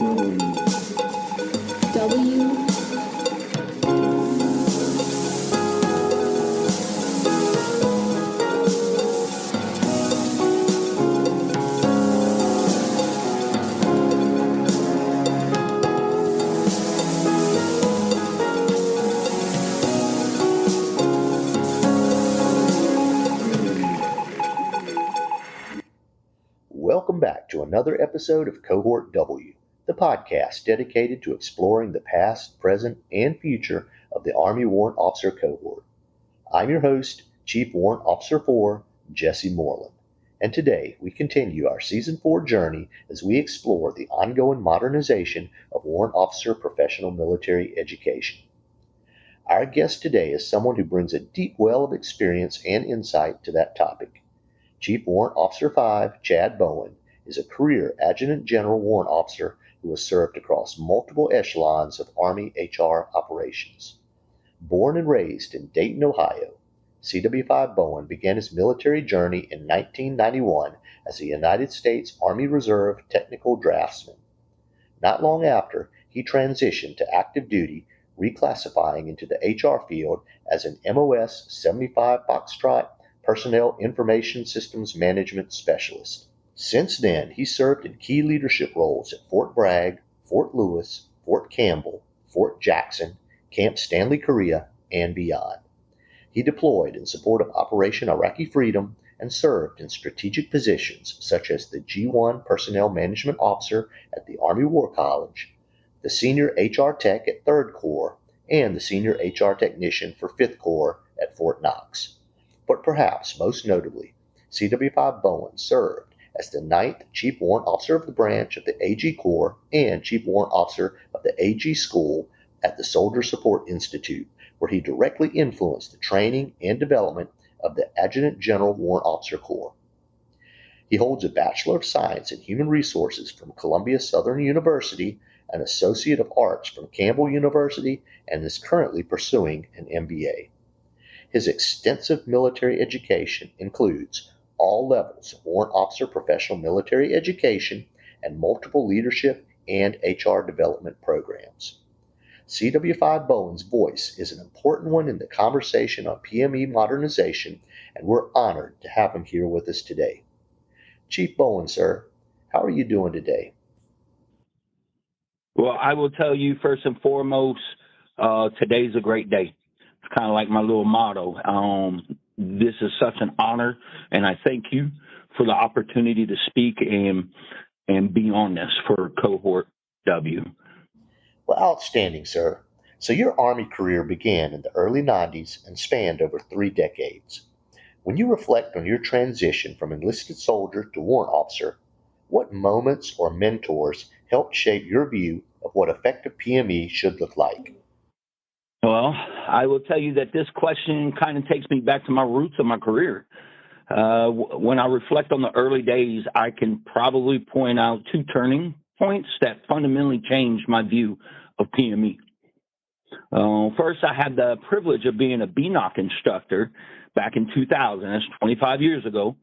W. Welcome back to another episode of Cohort W, the podcast dedicated to exploring the past, present, and future of the Army Warrant Officer Cohort. I'm your host, Chief Warrant Officer 4, Jessie Morlan, and today we continue our Season 4 journey as we explore the ongoing modernization of Warrant Officer professional military education. Our guest today is someone who brings a deep well of experience and insight to that topic. Chief Warrant Officer 5 Chad Bowen is a career Adjutant General Warrant Officer who has served across multiple echelons of Army HR operations. Born and raised in Dayton, Ohio, CW5 Bowen began his military journey in 1991 as a United States Army Reserve technical draftsman. Not long after, he transitioned to active duty, reclassifying into the HR field as an MOS 75 Foxtrot Personnel Information Systems Management Specialist. Since then, he served in key leadership roles at Fort Bragg, Fort Lewis, Fort Campbell, Fort Jackson, Camp Stanley, Korea, and beyond. He deployed in support of Operation Iraqi Freedom and served in strategic positions such as the G1 Personnel Management Officer at the Army War College, the Senior HR Tech at 3rd Corps, and the Senior HR Technician for 5th Corps at Fort Knox. But perhaps most notably, CW5 Bowen served as the 9th Chief Warrant Officer of the branch of the AG Corps and Chief Warrant Officer of the AG School at the Soldier Support Institute, where he directly influenced the training and development of the Adjutant General Warrant Officer Corps. He holds a Bachelor of Science in Human Resources from Columbia Southern University, an Associate of Arts from Campbell University, and is currently pursuing an MBA. His extensive military education includes all levels of Warrant Officer professional military education and multiple leadership and HR development programs. CW5 Bowen's voice is an important one in the conversation on PME modernization, and we're honored to have him here with us today. Chief Bowen, sir, how are you doing today? Well, I will tell you first and foremost, today's a great day. It's kind of like my little motto. This is such an honor, and I thank you for the opportunity to speak and be on this for Cohort W. Well, outstanding, sir. So your Army career began in the early 90s and spanned over 3 decades. When you reflect on your transition from enlisted soldier to warrant officer, what moments or mentors helped shape your view of what effective PME should look like? Well, I will tell you that this question kind of takes me back to my roots of my career. When I reflect on the early days, I can probably point out 2 turning points that fundamentally changed my view of PME. First, I had the privilege of being a BNOC instructor back in 2000. That's 25 years ago,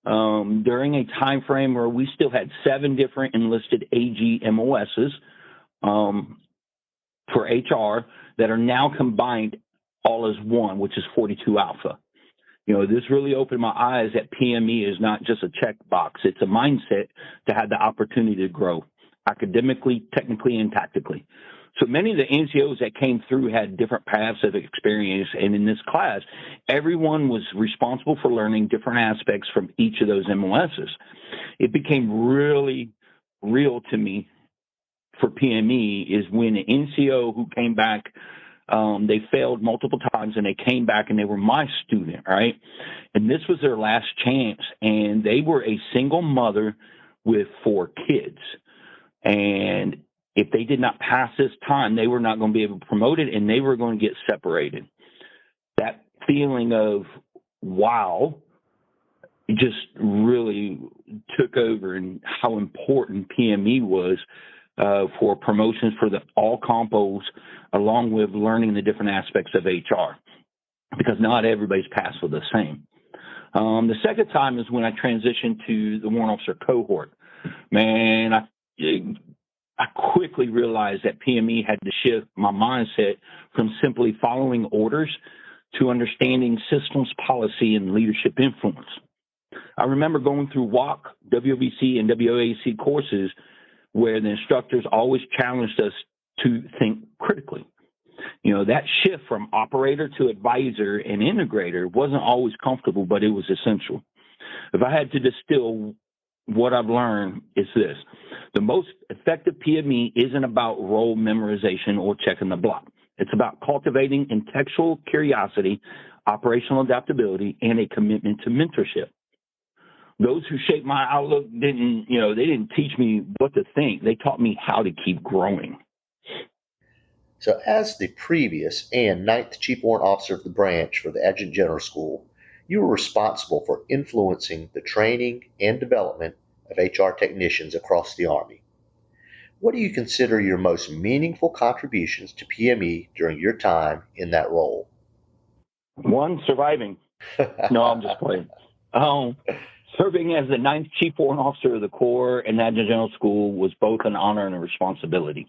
during a time frame where we still had 7 different enlisted AG MOSs for HR that are now combined all as one, which is 42 Alpha. You know, this really opened my eyes that PME is not just a checkbox. It's a mindset to have the opportunity to grow academically, technically, and tactically. So many of the NCOs that came through had different paths of experience. And in this class, everyone was responsible for learning different aspects from each of those MOSs. It became really real to me for PME is when an NCO who came back, they failed multiple times and they came back and they were my student, right? And this was their last chance. And they were a single mother with 4 kids. And if they did not pass this time, they were not going to be able to promote it and they were going to get separated. That feeling of, wow, just really took over and how important PME was for promotions for all compos, along with learning the different aspects of HR, because not everybody's paths were the same. The second time is when I transitioned to the warrant officer cohort. Man, I quickly realized that PME had to shift my mindset from simply following orders to understanding systems, policy, and leadership influence. I remember going through WOC, WVC, and WAC courses where the instructors always challenged us to think critically. That shift from operator to advisor and integrator wasn't always comfortable, but it was essential. If I had to distill what I've learned, it's this. The most effective PME isn't about role memorization or checking the block. It's about cultivating intellectual curiosity, operational adaptability, and a commitment to mentorship. Those who shaped my outlook they didn't teach me what to think. They taught me how to keep growing. So, as the previous and ninth Chief Warrant Officer of the branch for the Adjutant General School, you were responsible for influencing the training and development of HR technicians across the Army. What do you consider your most meaningful contributions to PME during your time in that role? One, surviving. No, I'm just playing. Serving as the ninth Chief Warrant Officer of the Corps and Adjutant General School was both an honor and a responsibility.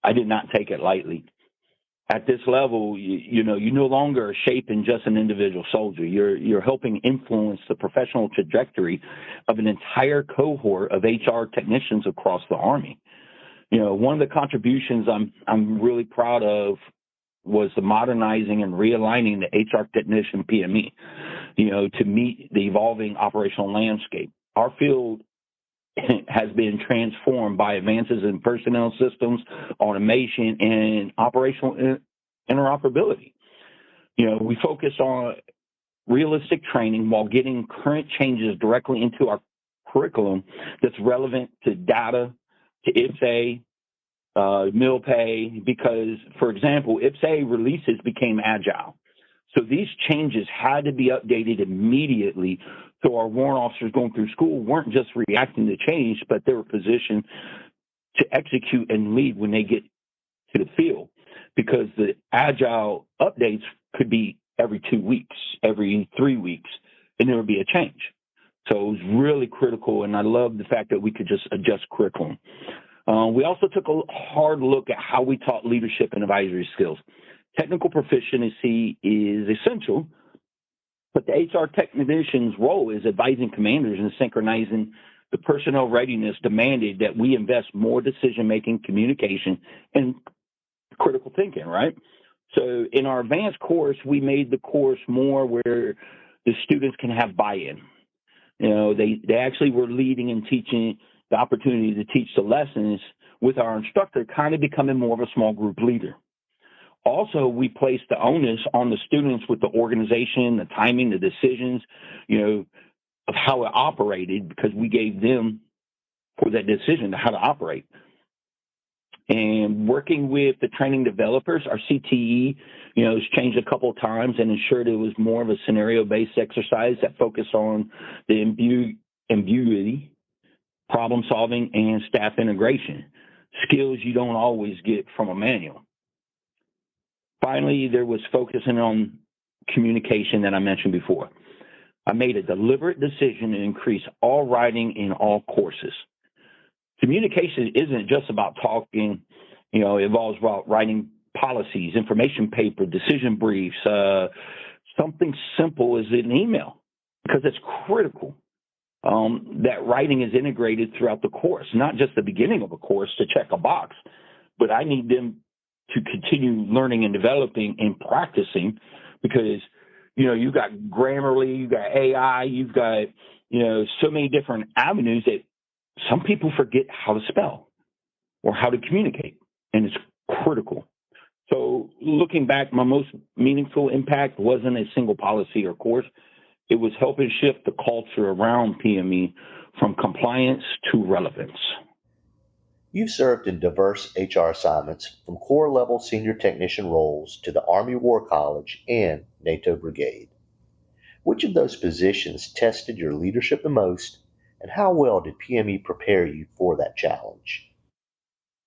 I did not take it lightly. At this level, you no longer are shaping just an individual soldier. You're helping influence the professional trajectory of an entire cohort of HR technicians across the Army. One of the contributions I'm really proud of was the modernizing and realigning the HR technician PME, to meet the evolving operational landscape. Our field has been transformed by advances in personnel systems, automation, and operational interoperability. We focus on realistic training while getting current changes directly into our curriculum that's relevant to data, to IPSA, mill pay, because, for example, IPSA releases became agile. So these changes had to be updated immediately. So our warrant officers going through school weren't just reacting to change, but they were positioned to execute and lead when they get to the field, because the agile updates could be every 2 weeks, every 3 weeks, and there would be a change. So it was really critical, and I love the fact that we could just adjust curriculum. We also took a hard look at how we taught leadership and advisory skills. Technical proficiency is essential, but the HR technician's role is advising commanders and synchronizing the personnel readiness demanded that we invest more decision-making, communication, and critical thinking, right? So in our advanced course, we made the course more where the students can have buy-in. They actually were leading and teaching the opportunity to teach the lessons with our instructor, kind of becoming more of a small group leader. Also, we placed the onus on the students with the organization, the timing, the decisions, of how it operated, because we gave them for that decision how to operate. And working with the training developers, our CTE, has changed a couple of times and ensured it was more of a scenario-based exercise that focused on the ambiguity, problem solving, and staff integration, skills you don't always get from a manual. Finally, there was focusing on communication that I mentioned before. I made a deliberate decision to increase all writing in all courses. Communication isn't just about talking, it involves about writing policies, information paper, decision briefs, something simple as an email, because it's critical that writing is integrated throughout the course, not just the beginning of a course to check a box, but I need them to continue learning and developing and practicing, because, you've got Grammarly, you've got AI, you've got, so many different avenues that some people forget how to spell or how to communicate, and it's critical. So looking back, my most meaningful impact wasn't a single policy or course. It was helping shift the culture around PME from compliance to relevance. You've served in diverse HR assignments, from Corps-level senior technician roles to the Army War College and NATO Brigade. Which of those positions tested your leadership the most, and how well did PME prepare you for that challenge?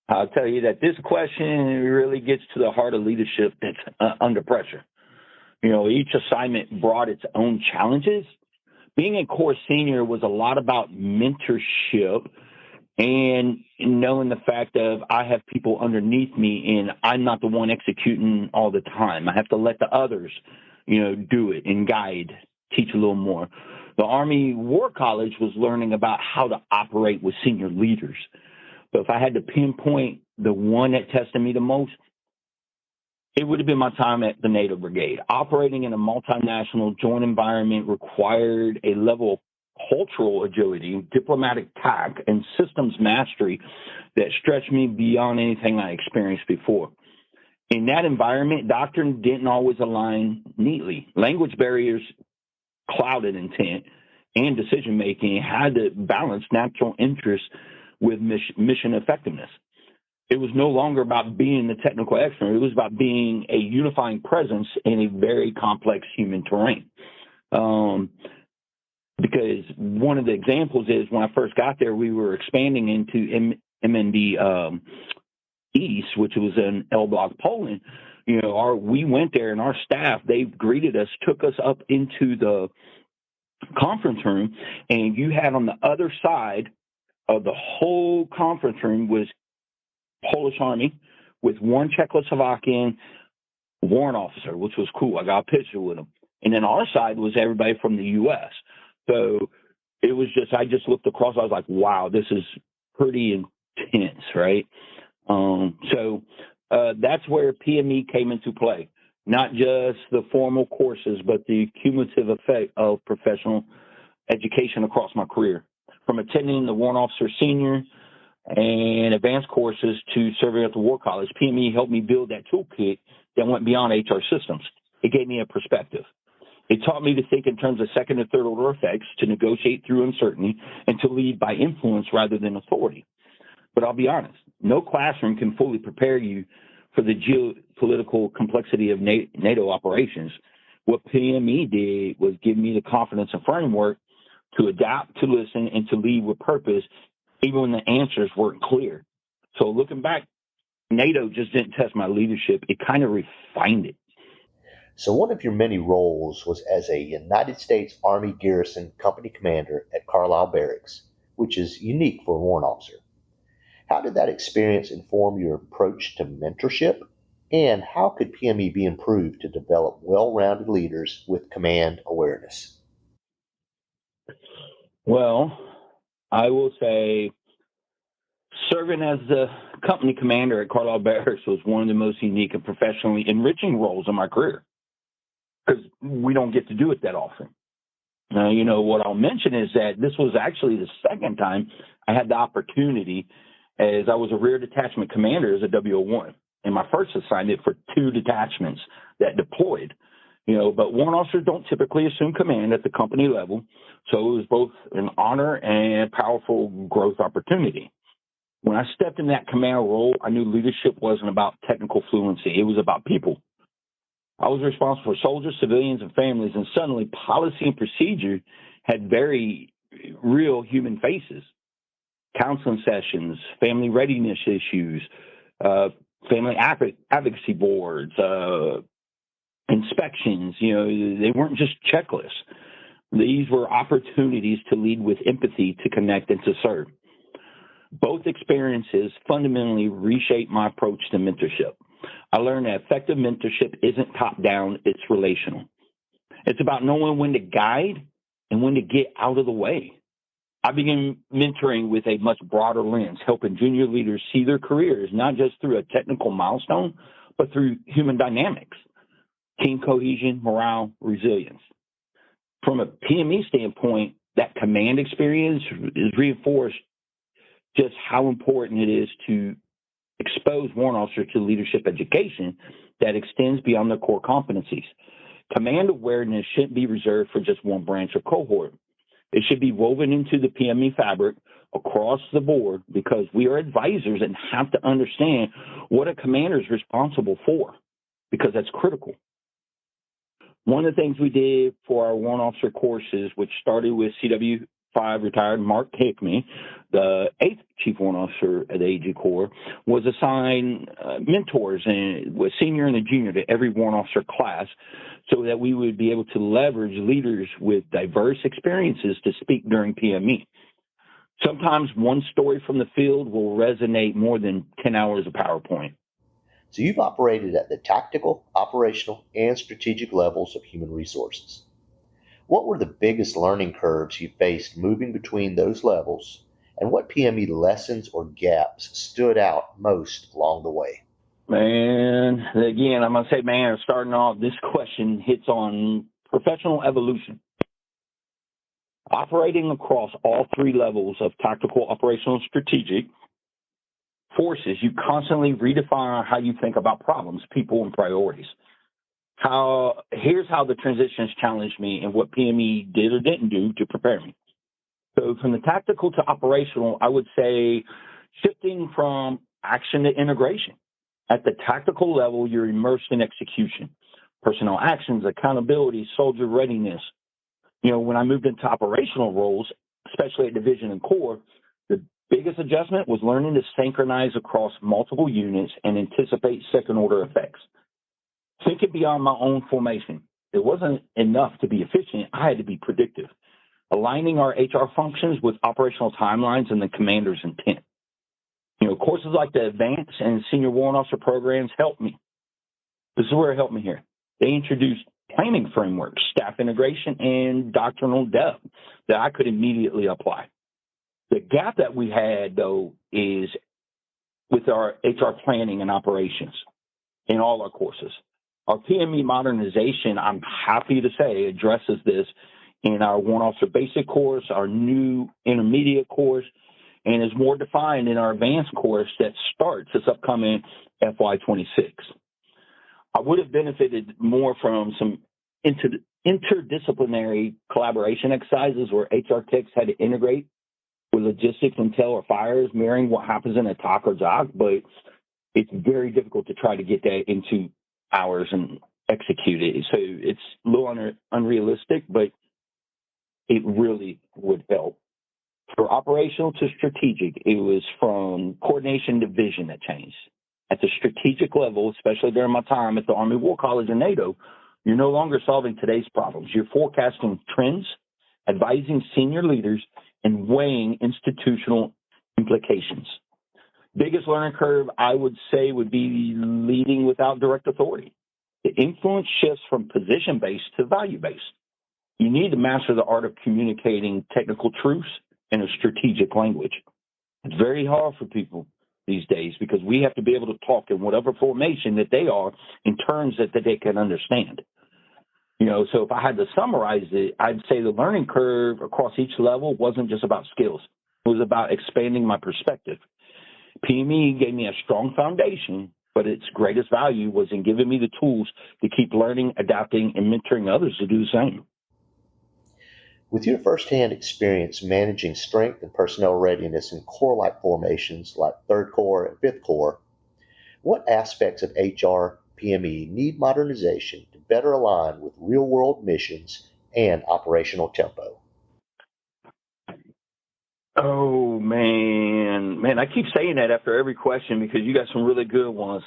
I'll tell you that this question really gets to the heart of leadership that's under pressure. Each assignment brought its own challenges. Being a Corps senior was a lot about mentorship and knowing the fact of I have people underneath me and I'm not the one executing all the time. I have to let the others, do it and guide, teach a little more. The Army War College was learning about how to operate with senior leaders. But if I had to pinpoint the one that tested me the most, it would have been my time at the NATO Brigade. Operating in a multinational joint environment required a level of cultural agility, diplomatic tact, and systems mastery that stretched me beyond anything I experienced before. In that environment, doctrine didn't always align neatly. Language barriers clouded intent and decision-making, had to balance natural interests with mission effectiveness. It was no longer about being the technical expert. It was about being a unifying presence in a very complex human terrain. Because one of the examples is when I first got there, we were expanding into MND East, which was in L Block, Poland. We went there and our staff, they greeted us, took us up into the conference room, and you had on the other side of the whole conference room was Polish Army with one Czechoslovakian warrant officer, which was cool. I got a picture with him. And then our side was everybody from the U.S. So it was I just looked across. I was like, wow, this is pretty intense, right? That's where PME came into play. Not just the formal courses, but the cumulative effect of professional education across my career. From attending the Warrant Officer Senior and advanced courses to serving at the War College, PME helped me build that toolkit that went beyond HR systems. It gave me a perspective. It taught me to think in terms of second and third order effects, to negotiate through uncertainty, and to lead by influence rather than authority. But I'll be honest, no classroom can fully prepare you for the geopolitical complexity of NATO operations. What PME did was give me the confidence and framework to adapt, to listen, and to lead with purpose, even when the answers weren't clear. So looking back, NATO just didn't test my leadership. It kind of refined it. So one of your many roles was as a United States Army Garrison Company Commander at Carlisle Barracks, which is unique for a warrant officer. How did that experience inform your approach to mentorship? And how could PME be improved to develop well-rounded leaders with command awareness? Well, I will say serving as the company commander at Carlisle Barracks was one of the most unique and professionally enriching roles in my career, because we don't get to do it that often. What I'll mention is that this was actually the second time I had the opportunity, as I was a rear detachment commander as a W01, and my first assignment for 2 detachments that deployed. But warrant officers don't typically assume command at the company level, so it was both an honor and a powerful growth opportunity. When I stepped in that command role, I knew leadership wasn't about technical fluency. It was about people. I was responsible for soldiers, civilians, and families, and suddenly policy and procedure had very real human faces. Counseling sessions, family readiness issues, family advocacy boards, inspections, they weren't just checklists. These were opportunities to lead with empathy, to connect, and to serve. Both experiences fundamentally reshaped my approach to mentorship. I learned that effective mentorship isn't top-down, it's relational. It's about knowing when to guide and when to get out of the way. I began mentoring with a much broader lens, helping junior leaders see their careers not just through a technical milestone, but through human dynamics, team cohesion, morale, resilience. From a PME standpoint, that command experience is reinforced just how important it is to expose warrant officers to leadership education that extends beyond their core competencies. Command awareness shouldn't be reserved for just one branch or cohort. It should be woven into the PME fabric across the board, because we are advisors and have to understand what a commander is responsible for, because that's critical. One of the things we did for our warrant officer courses, which started with CW5 retired Mark Hickman, the 8th Chief Warrant Officer at the AG Corps, was assign mentors and with senior and a junior to every warrant officer class, so that we would be able to leverage leaders with diverse experiences to speak during PME. Sometimes one story from the field will resonate more than 10 hours of PowerPoint. So you've operated at the tactical, operational, and strategic levels of human resources. What were the biggest learning curves you faced moving between those levels, and what PME lessons or gaps stood out most along the way? Man, again, I'm going to say, man, starting off, this question hits on professional evolution. Operating across all three levels of tactical, operational, and strategic forces, you constantly redefine how you think about problems, people, and priorities. Here's how the transitions challenged me and what PME did or didn't do to prepare me. So from the tactical to operational, I would say shifting from action to integration. At the tactical level, you're immersed in execution, personnel actions, accountability, soldier readiness. When I moved into operational roles, especially at division and corps, the biggest adjustment was learning to synchronize across multiple units and anticipate second-order effects. Thinking beyond my own formation. It wasn't enough to be efficient. I had to be predictive, aligning our HR functions with operational timelines and the commander's intent. Courses like the Advanced and Senior Warrant Officer programs helped me. This is where it helped me here. They introduced planning frameworks, staff integration, and doctrinal depth that I could immediately apply. The gap that we had, though, is with our HR planning and operations in all our courses. Our PME modernization, I'm happy to say, addresses this in our Warrant Officer Basic course, our new intermediate course, and is more defined in our advanced course that starts this upcoming FY26. I would have benefited more from some interdisciplinary collaboration exercises where HR techs had to integrate with logistics, intel, or fires, mirroring what happens in a TOC or JOC, but it's very difficult to try to get that into hours and execute it. So it's a little unrealistic, but it really would help. For operational to strategic, it was from coordination to vision that changed. At the strategic level, especially during my time at the Army War College and NATO, you're no longer solving today's problems. You're forecasting trends, advising senior leaders, and weighing institutional implications. Biggest learning curve, I would say, would be leading without direct authority. The influence shifts from position-based to value-based. You need to master the art of communicating technical truths in a strategic language. It's very hard for people these days because we have to be able to talk in whatever formation that they are in terms that they can understand. So if I had to summarize it, I'd say the learning curve across each level wasn't just about skills. It was about expanding my perspective. PME gave me a strong foundation, but its greatest value was in giving me the tools to keep learning, adapting, and mentoring others to do the same. With your firsthand experience managing strength and personnel readiness in Corps-like formations like 3rd Corps and 5th Corps, what aspects of HR PME need modernization to better align with real-world missions and operational tempo? Oh, man, I keep saying that after every question because you got some really good ones.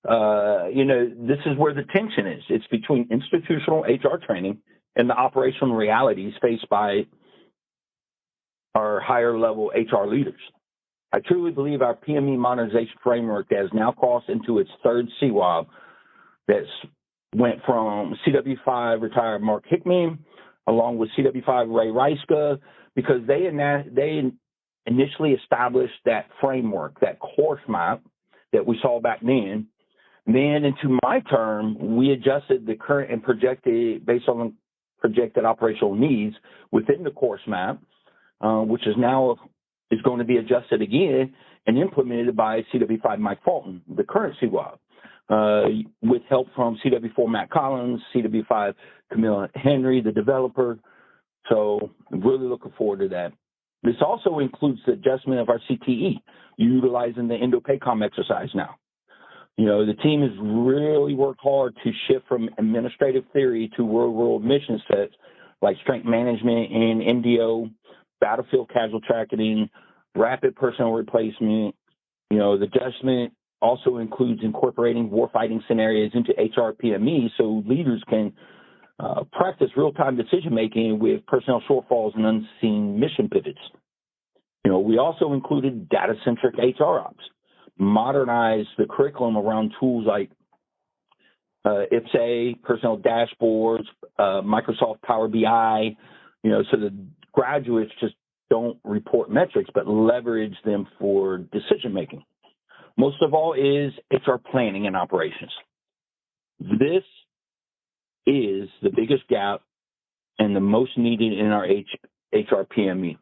This is where the tension is. It's between institutional HR training and the operational realities faced by our higher level HR leaders. I truly believe our PME modernization framework that has now crossed into its third CWOB that's went from CW5 retired Mark Hickman along with CW5 Ray Reiska, because they initially established that framework, that course map that we saw back then. Then into my term, we adjusted the current and projected based on projected operational needs within the course map, which is going to be adjusted again and implemented by CW5 Mike Fulton, the current CWOB, with help from CW4 Matt Collins, CW5 Camilla Henry, the developer. So I'm really looking forward to that. This also includes the adjustment of our CTE, utilizing the Indo-PACOM exercise now. The team has really worked hard to shift from administrative theory to real-world mission sets like strength management and MDO, battlefield casualty tracking, rapid personnel replacement. The adjustment also includes incorporating warfighting scenarios into HR PME so leaders can practice real-time decision-making with personnel shortfalls and unseen mission pivots. We also included data-centric HR ops, modernized the curriculum around tools like IPSA, personnel dashboards, Microsoft Power BI, so the graduates just don't report metrics, but leverage them for decision making. Most of all is HR planning and operations. This is the biggest gap and the most needed in our HR PME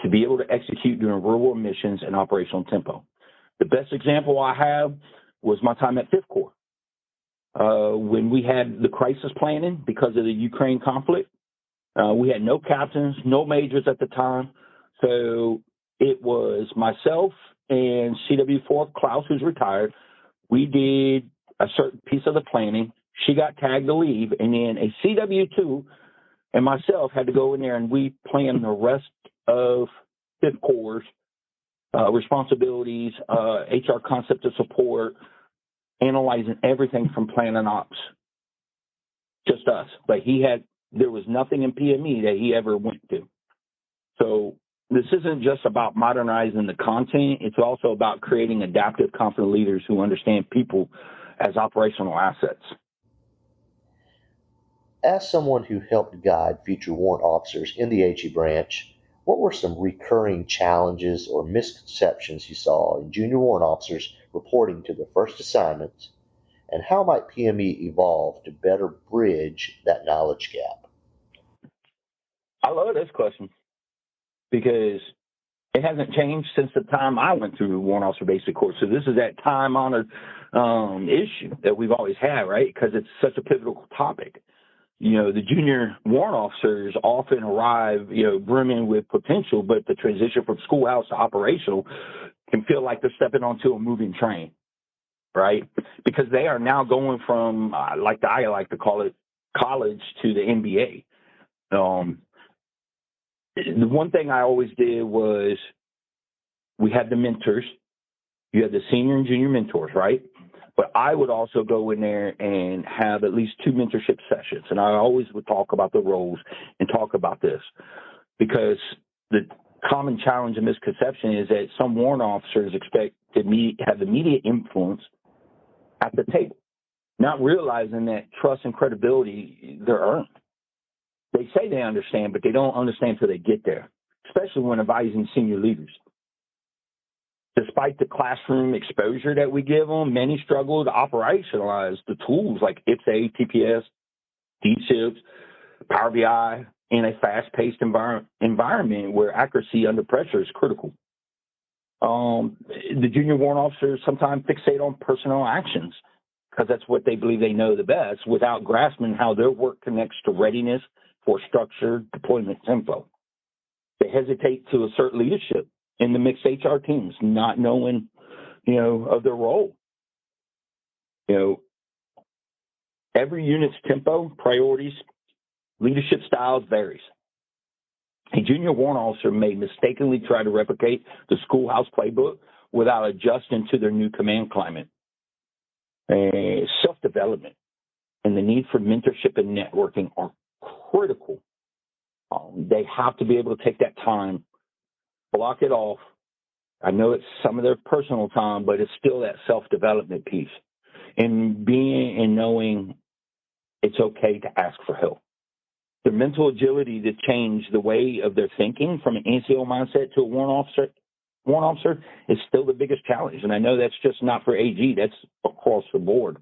to be able to execute during real-world missions and operational tempo. The best example I have was my time at 5th Corps. When we had the crisis planning because of the Ukraine conflict, we had no captains, no majors at the time. So it was myself and CW4, Klaus, who's retired. We did a certain piece of the planning. She got tagged to leave, and then a CW2 and myself had to go in there, and we planned the rest of 5th Corps' responsibilities, HR concept of support, analyzing everything from plan and ops. Just us. But there was nothing in PME that he ever went to. So this isn't just about modernizing the content. It's also about creating adaptive, confident leaders who understand people as operational assets. As someone who helped guide future warrant officers in the AG branch, what were some recurring challenges or misconceptions you saw in junior warrant officers reporting to their first assignments, and how might PME evolve to better bridge that knowledge gap? I love this question because it hasn't changed since the time I went through warrant officer basic course. So this is that time-honored issue that we've always had, right? Because it's such a pivotal topic. The junior warrant officers often arrive, brimming with potential, but the transition from schoolhouse to operational can feel like they're stepping onto a moving train, right? Because they are now going from, I like to call it, college to the NBA. The one thing I always did was we had the mentors. You had the senior and junior mentors, right? But I would also go in there and have at least 2 mentorship sessions. And I always would talk about the roles and talk about this because the common challenge and misconception is that some warrant officers expect to have immediate influence at the table, not realizing that trust and credibility, they're earned. They say they understand, but they don't understand until they get there, especially when advising senior leaders. Despite the classroom exposure that we give them, many struggle to operationalize the tools like IPSA, TPS, DSIPs, Power BI in a fast-paced environment where accuracy under pressure is critical. The junior warrant officers sometimes fixate on personnel actions because that's what they believe they know the best without grasping how their work connects to readiness for structured deployment tempo. They hesitate to assert leadership in the mixed HR teams, not knowing, of their role. Every unit's tempo, priorities, leadership styles varies. A junior warrant officer may mistakenly try to replicate the schoolhouse playbook without adjusting to their new command climate. Self-development and the need for mentorship and networking are critical. They have to be able to take that time, block it off. I know it's some of their personal time, but it's still that self-development piece. And being and knowing it's okay to ask for help. Their mental agility to change the way of their thinking from an NCO mindset to a warrant officer is still the biggest challenge. And I know that's just not for AG, that's across the board.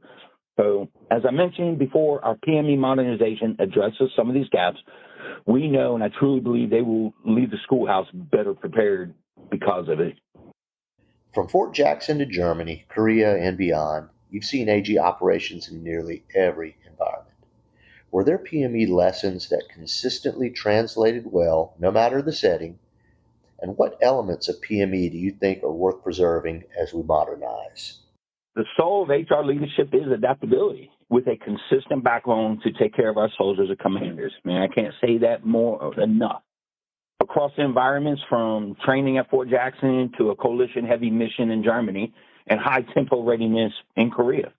So as I mentioned before, our PME modernization addresses some of these gaps. We know, and I truly believe they will leave the schoolhouse better prepared because of it. From Fort Jackson to Germany, Korea, and beyond, you've seen AG operations in nearly every environment. Were there PME lessons that consistently translated well, no matter the setting? And what elements of PME do you think are worth preserving as we modernize? The soul of HR leadership is adaptability with a consistent backbone to take care of our soldiers and commanders. I can't say that more enough. Across environments from training at Fort Jackson to a coalition-heavy mission in Germany and high-tempo readiness in Korea,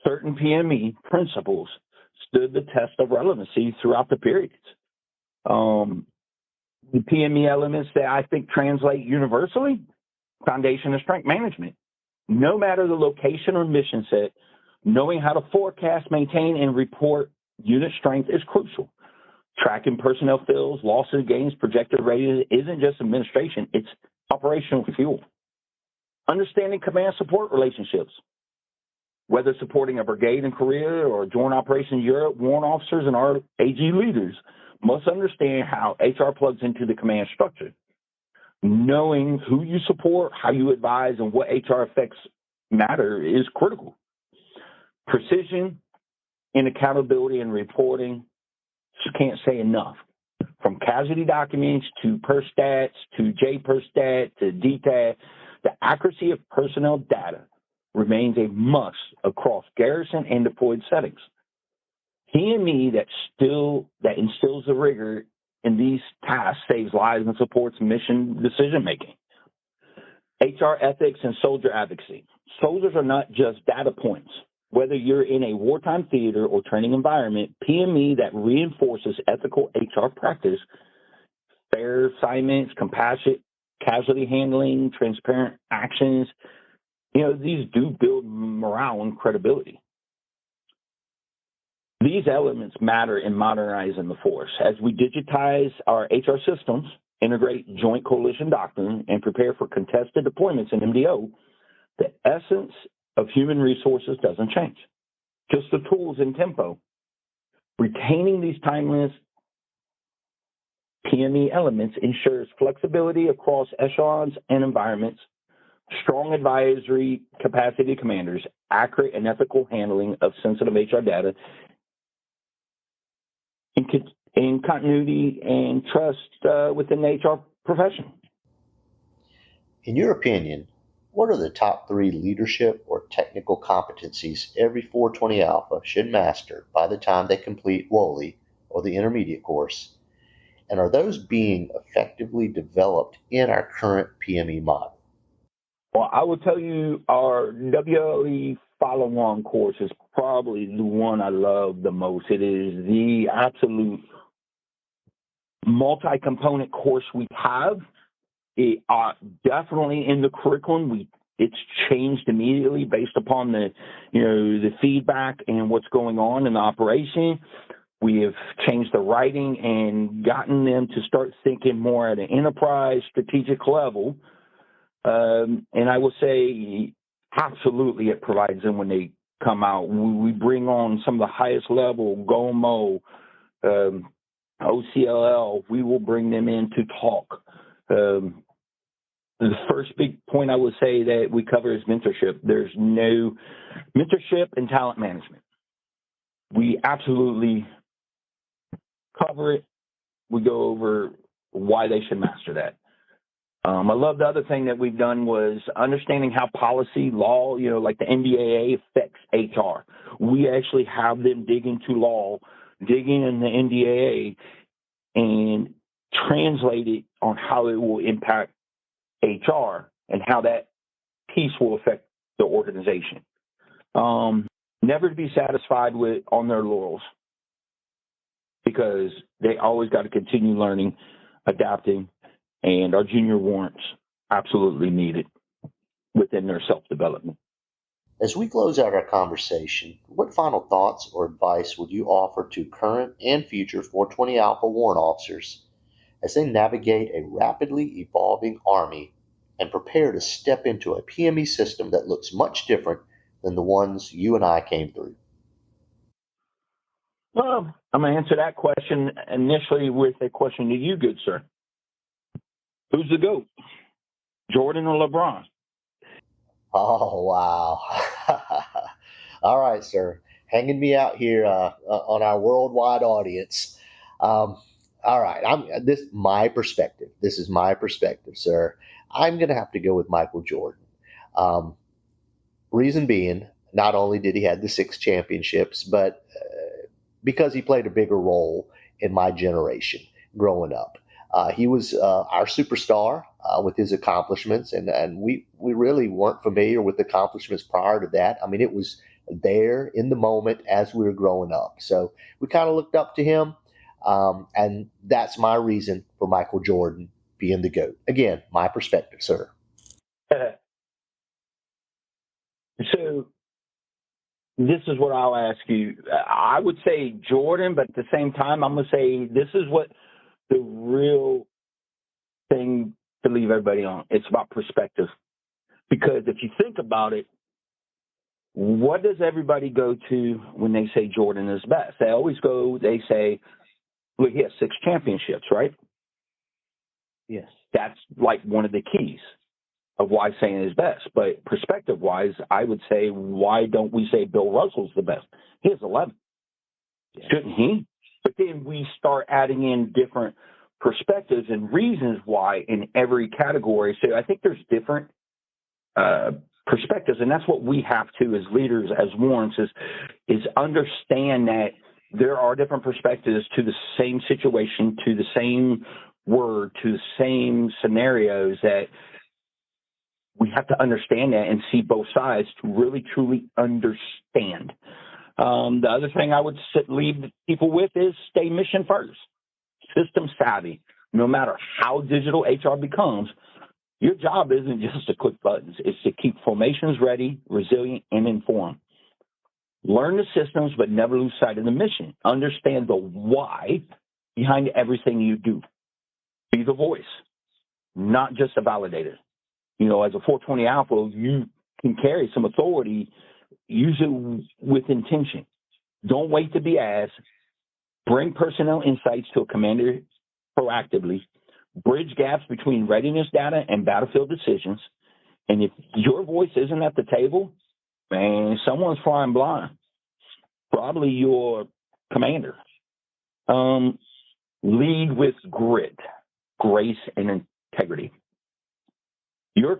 certain PME principles stood the test of relevancy throughout the periods. The PME elements that I think translate universally, foundation and strength management. No matter the location or mission set, knowing how to forecast, maintain, and report unit strength is crucial. Tracking personnel fills, losses, gains, projected readiness isn't just administration, it's operational fuel. Understanding command support relationships. Whether supporting a brigade in Korea or joint operations in Europe, warrant officers and our AG leaders must understand how HR plugs into the command structure. Knowing who you support, how you advise, and what HR effects matter is critical. Precision in accountability and reporting, just can't say enough. From casualty documents to per stats to J per stat to DTAT, the accuracy of personnel data remains a must across garrison and deployed settings. PME that instills the rigor in these tasks saves lives and supports mission decision-making. HR ethics and soldier advocacy. Soldiers are not just data points. Whether you're in a wartime theater or training environment, PME that reinforces ethical HR practice, fair assignments, compassionate casualty handling, transparent actions, these do build morale and credibility. These elements matter in modernizing the force. As we digitize our HR systems, integrate joint coalition doctrine, and prepare for contested deployments in MDO, the essence of human resources doesn't change. Just the tools and tempo. Retaining these timeless PME elements ensures flexibility across echelons and environments, strong advisory capacity to commanders, accurate and ethical handling of sensitive HR data, in continuity and trust within the HR profession. In your opinion, what are the top 3 leadership or technical competencies every 420 Alpha should master by the time they complete WOLI or the intermediate course? And are those being effectively developed in our current PME model? Well, I will tell you our WLE follow-on course is probably the one I love the most. It is the absolute multi-component course we have. It, definitely in the curriculum, it's changed immediately based upon the feedback and what's going on in the operation. We have changed the writing and gotten them to start thinking more at an enterprise strategic level. And I will say, absolutely, it provides them when they come out. We bring on some of the highest level, GOMO, OCLL. We will bring them in to talk. The first big point I would say that we cover is mentorship. There's no mentorship and talent management. We absolutely cover it. We go over why they should master that. I love the other thing that we've done was understanding how policy, law, like the NDAA affects HR. We actually have them dig into law, digging in the NDAA, and translate it on how it will impact HR and how that piece will affect the organization. Never to be satisfied with on their laurels, because they always got to continue learning, adapting, and our junior warrants absolutely need it within their self-development. As we close out our conversation, what final thoughts or advice would you offer to current and future 420 Alpha warrant officers as they navigate a rapidly evolving Army and prepare to step into a PME system that looks much different than the ones you and I came through? Well, I'm going to answer that question initially with a question to you, good sir. Who's the GOAT, Jordan or LeBron? Oh, wow. All right, sir. Hanging me out here on our worldwide audience. All right. This is my perspective. This is my perspective, sir. I'm going to have to go with Michael Jordan. Reason being, not only did he have the 6 championships, but because he played a bigger role in my generation growing up. He was our superstar with his accomplishments, and we really weren't familiar with accomplishments prior to that. I mean, it was there in the moment as we were growing up. So we kind of looked up to him. And that's my reason for Michael Jordan being the GOAT. Again, my perspective, sir. So this is what I'll ask you. I would say Jordan, but at the same time, I'm going to say this is what the real thing to leave everybody on. It's about perspective. Because if you think about it, what does everybody go to when they say Jordan is best? They say, well, he has 6 championships, right? Yes. That's like one of the keys of why saying is best. But perspective-wise, I would say, why don't we say Bill Russell's the best? He has 11. Yeah. Shouldn't he? But then we start adding in different perspectives and reasons why in every category. So I think there's different perspectives, and that's what we have to as leaders, as warrants, is understand that there are different perspectives to the same situation, to the same word, to the same scenarios, that we have to understand that and see both sides to really, truly understand. The other thing I would leave people with is stay mission first, system savvy. No matter how digital HR becomes, your job isn't just to click buttons. It's to keep formations ready, resilient, and informed. Learn the systems, but never lose sight of the mission. Understand the why behind everything you do. Be the voice, not just a validator. You know, as a 420 Alpha, you can carry some authority, use it with intention. Don't wait to be asked. Bring personnel insights to a commander proactively. Bridge gaps between readiness data and battlefield decisions. And if your voice isn't at the table, man, someone's flying blind. Probably your commander. Lead with grit, grace, and integrity. Your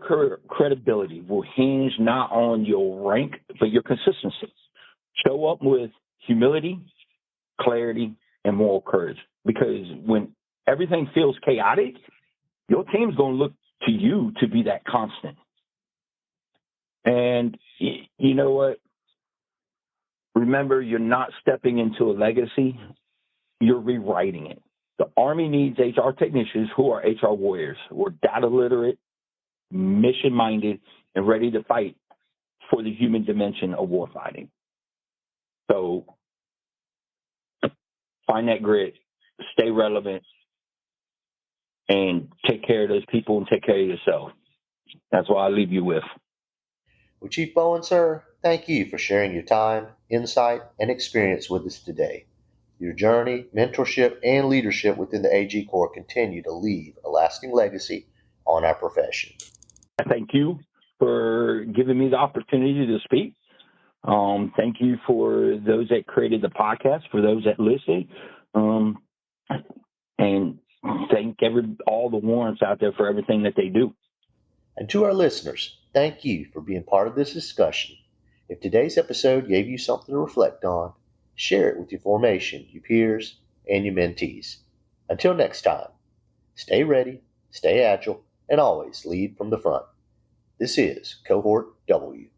credibility will hinge not on your rank, but your consistency. Show up with humility, clarity, and moral courage. Because when everything feels chaotic, your team's going to look to you to be that constant. And you know what? Remember, you're not stepping into a legacy. You're rewriting it. The Army needs HR technicians who are HR warriors, who are data literate, mission-minded, and ready to fight for the human dimension of warfighting. So find that grit, stay relevant, and take care of those people and take care of yourself. That's what I leave you with. Well, Chief Bowen, sir, thank you for sharing your time, insight, and experience with us today. Your journey, mentorship, and leadership within the AG Corps continue to leave a lasting legacy on our profession. Thank you for giving me the opportunity to speak. Thank you for those that created the podcast, for those that listen, and thank all the warrants out there for everything that they do. And to our listeners, thank you for being part of this discussion. If today's episode gave you something to reflect on, share it with your formation, your peers, and your mentees. Until next time, stay ready, stay agile, and always lead from the front. This is Cohort W.